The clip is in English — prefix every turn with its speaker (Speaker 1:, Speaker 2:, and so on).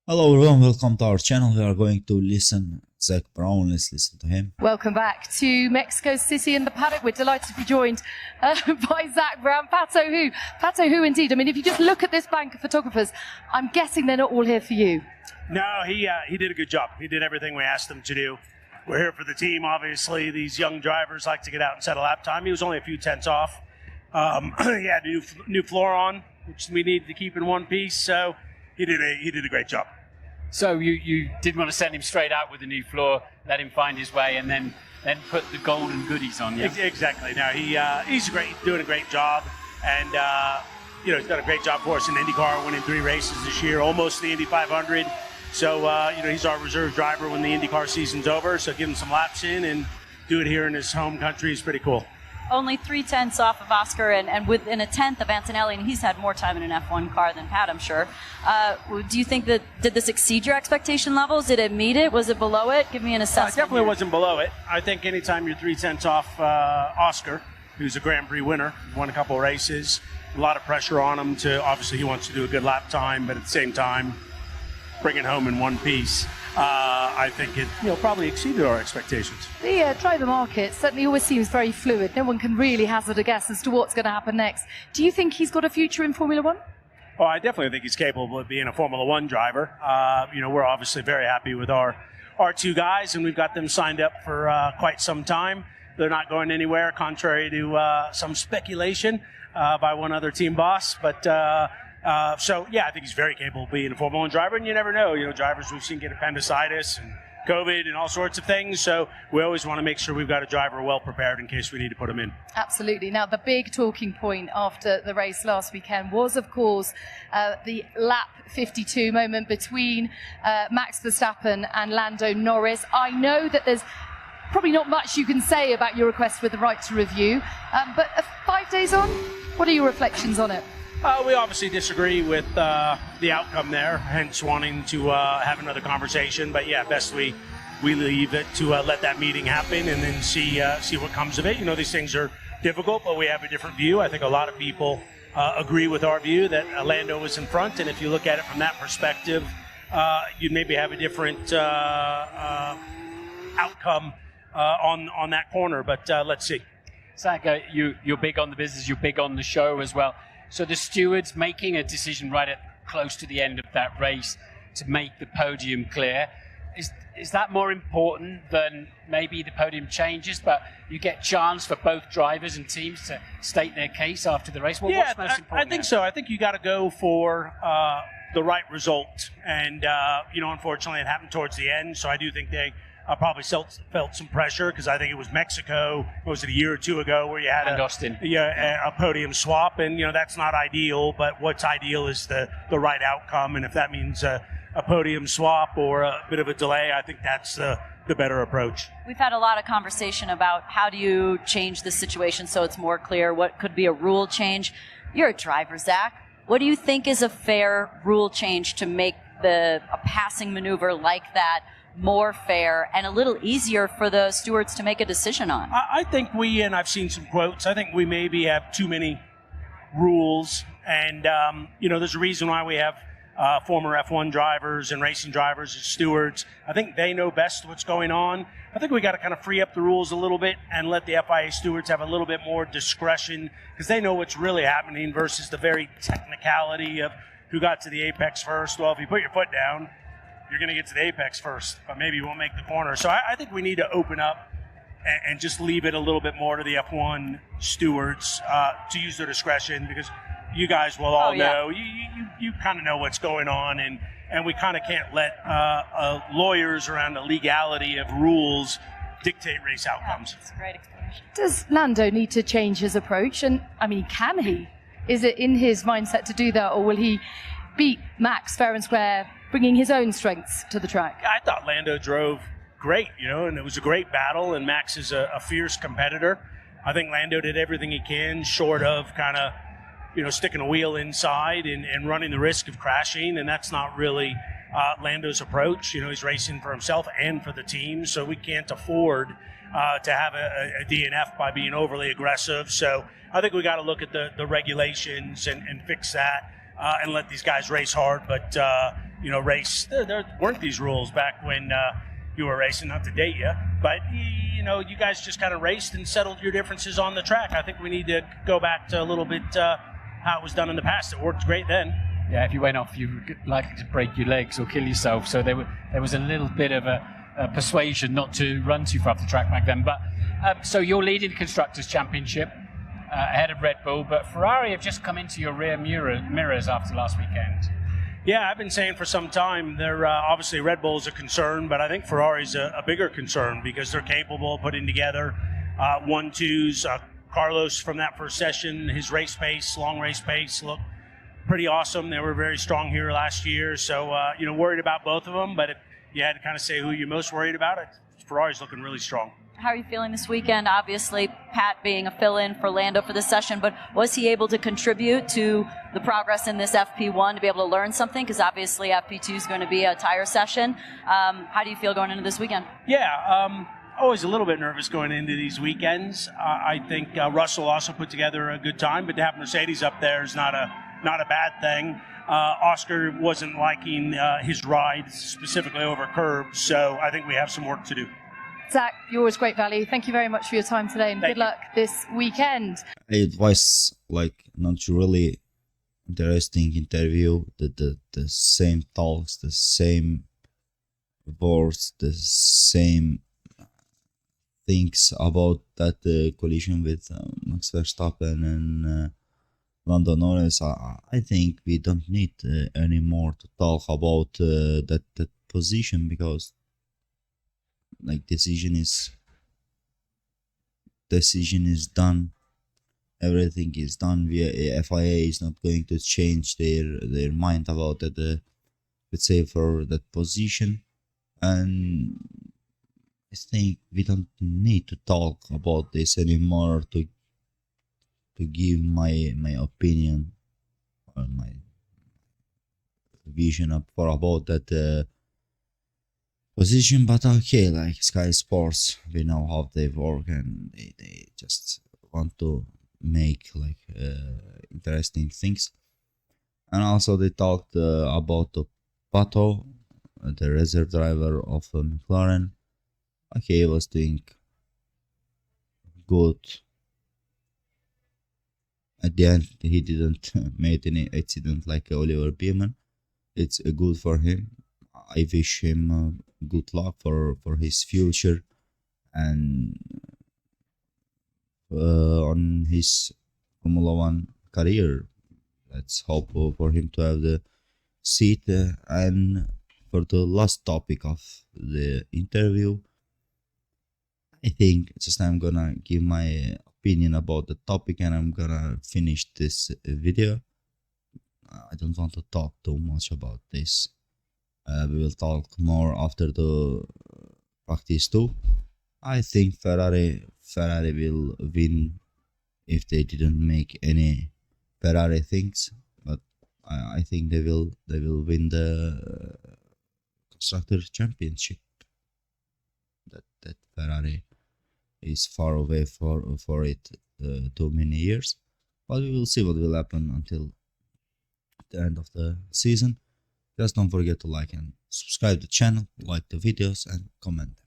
Speaker 1: Hello everyone, welcome to our channel. We are going to listen Zak Brown. Let's listen to him.
Speaker 2: Welcome back to Mexico City in the paddock. We're delighted to be joined by Zak Brown. Pato who indeed. I mean, if you just look at this bank of photographers, I'm guessing they're not all here for you.
Speaker 3: No, he did a good job. He did everything we asked him to do. We're here for the team, obviously. These young drivers like to get out and set a lap time. He was only a few tenths off. He had new floor on, which we needed to keep in one piece, so he did a great job.
Speaker 4: So you didn't want to send him straight out with the new floor, let him find his way, and then put the golden goodies on, yeah?
Speaker 3: Exactly. No, he's doing a great job, and he's done a great job for us in IndyCar, winning 3 races this year, almost the Indy 500. So he's our reserve driver when the IndyCar season's over. So give him some laps in and do it here in his home country is pretty cool.
Speaker 5: Only 3 tenths off of Oscar and within a tenth of Antonelli, and he's had more time in an F1 car than Pat, I'm sure. Do you think did this exceed your expectation levels? Did it meet it? Was it below it? Give me an assessment.
Speaker 3: It definitely wasn't below it. I think anytime you're 3 tenths off Oscar, who's a Grand Prix winner, won a couple of races, a lot of pressure on him obviously he wants to do a good lap time, but at the same time, bring it home in one piece. I think it probably exceeded our expectations.
Speaker 2: The driver market certainly always seems very fluid. No one can really hazard a guess as to what's going to happen next. Do you think he's got a future in Formula One?
Speaker 3: Oh, I definitely think he's capable of being a Formula One driver. We're obviously very happy with our 2 guys, and we've got them signed up for quite some time. They're not going anywhere, contrary to some speculation by one other team boss. But I think he's very capable of being a Formula One driver, and you never know. Drivers we've seen get appendicitis and COVID and all sorts of things, so we always want to make sure we've got a driver well prepared in case we need to put him in.
Speaker 2: Absolutely. Now, the big talking point after the race last weekend was, of course, the lap 52 moment between Max Verstappen and Lando Norris. I know that there's probably not much you can say about your request for the right to review, but 5 days on, what are your reflections on it?
Speaker 3: We obviously disagree with the outcome there, hence wanting to have another conversation. But yeah, best we leave it to let that meeting happen and then see what comes of it. These things are difficult, but we have a different view. I think a lot of people agree with our view that Lando was in front, and if you look at it from that perspective, you'd maybe have a different outcome on that corner. But let's see.
Speaker 4: Zak, you're big on the business, you're big on the show as well. So the stewards making a decision close to the end of that race to make the podium clear, is that more important than maybe the podium changes, but you get chance for both drivers and teams to state their case after the race? What's most important?
Speaker 3: I think so. I think you got to go for the right result, and unfortunately it happened towards the end, so I do think they probably felt some pressure because I think it was Mexico, was it a year or 2 ago, where you had a podium swap, and that's not ideal, but what's ideal is the right outcome, and if that means a podium swap or a bit of a delay, I think that's the better approach.
Speaker 5: We've had a lot of conversation about how do you change the situation so it's more clear, what could be a rule change. You're a driver, Zak. What do you think is a fair rule change to make a passing maneuver like that more fair and a little easier for the stewards to make a decision on?
Speaker 3: I think and I've seen some quotes, I think we maybe have too many rules, and there's a reason why we have former F1 drivers and racing drivers as stewards. I think they know best what's going on. I think we got to kind of free up the rules a little bit and let the FIA stewards have a little bit more discretion, because they know what's really happening versus the very technicality of who got to the apex first. Well, if you put your foot down, you're going to get to the apex first, but maybe you won't make the corner. So I think we need to open up and just leave it a little bit more to the F1 stewards to use their discretion, because you guys will all know, you kind of know what's going on, and we kind of can't let lawyers around the legality of rules dictate race outcomes.
Speaker 5: That's a great explanation.
Speaker 2: Does Lando need to change his approach? And, I mean, can he? Is it in his mindset to do that, or will he beat Max fair and square, bringing his own strengths to the track?
Speaker 3: I thought Lando drove great, and it was a great battle, and Max is a fierce competitor. I think Lando did everything he can, short of kind of, sticking a wheel inside and running the risk of crashing, and that's not really Lando's approach. He's racing for himself and for the team, so we can't afford to have a DNF by being overly aggressive. So I think we got to look at the regulations and fix that and let these guys race hard. But race. There weren't these rules back when you were racing, not to date you, but you guys just kind of raced and settled your differences on the track. I think we need to go back to a little bit how it was done in the past. It worked great then.
Speaker 4: Yeah, if you went off, you were likely to break your legs or kill yourself. So there was a little bit of a persuasion not to run too far off the track back then. But so you're leading the Constructors' Championship ahead of Red Bull, but Ferrari have just come into your rear mirrors after last weekend.
Speaker 3: Yeah, I've been saying for some time, they're obviously Red Bull is a concern, but I think Ferrari's a bigger concern because they're capable of putting together 1-2s. Carlos from that first session, his race pace, long race pace, looked pretty awesome. They were very strong here last year, so worried about both of them. But if you had to kind of say who you're most worried about, Ferrari's looking really strong.
Speaker 5: How are you feeling this weekend? Obviously, Pat being a fill-in for Lando for this session, but was he able to contribute to the progress in this FP1 to be able to learn something? Because obviously FP2 is going to be a tire session. How do you feel going into this weekend?
Speaker 3: Yeah, always a little bit nervous going into these weekends. I think Russell also put together a good time, but to have Mercedes up there is not a bad thing. Oscar wasn't liking his ride specifically over curbs, so I think we have some work to do.
Speaker 2: Zach, you're always great value. Thank you very much for your time today, and good luck this weekend.
Speaker 1: It was not really interesting interview. The same talks, the same words, the same things about that collision with Max Verstappen and Lando Norris. I think we don't need anymore to talk about that position, because decision is done. Everything is done. FIA is not going to change their mind about that. Let's say for that position, and I think we don't need to talk about this anymore to give my opinion or my vision about that position. But okay, Sky Sports, we know how they work, and they just want to make interesting things. And also they talked about the Pato, the reserve driver of McLaren. Okay, he was doing good. At the end, he didn't make any accident like Oliver Beeman. It's good for him. I wish him good luck for his future and on his Formula One career. Let's hope for him to have the seat. And for the last topic of the interview, I think just I'm gonna give my opinion about the topic and I'm gonna finish this video. I don't want to talk too much about this. We will talk more after the practice too. I think Ferrari will win if they didn't make any Ferrari things, but I think they will win the Constructors' Championship. That Ferrari is far away for it too many years, but we will see what will happen until the end of the season. Just don't forget to like and subscribe to the channel, like the videos, and comment.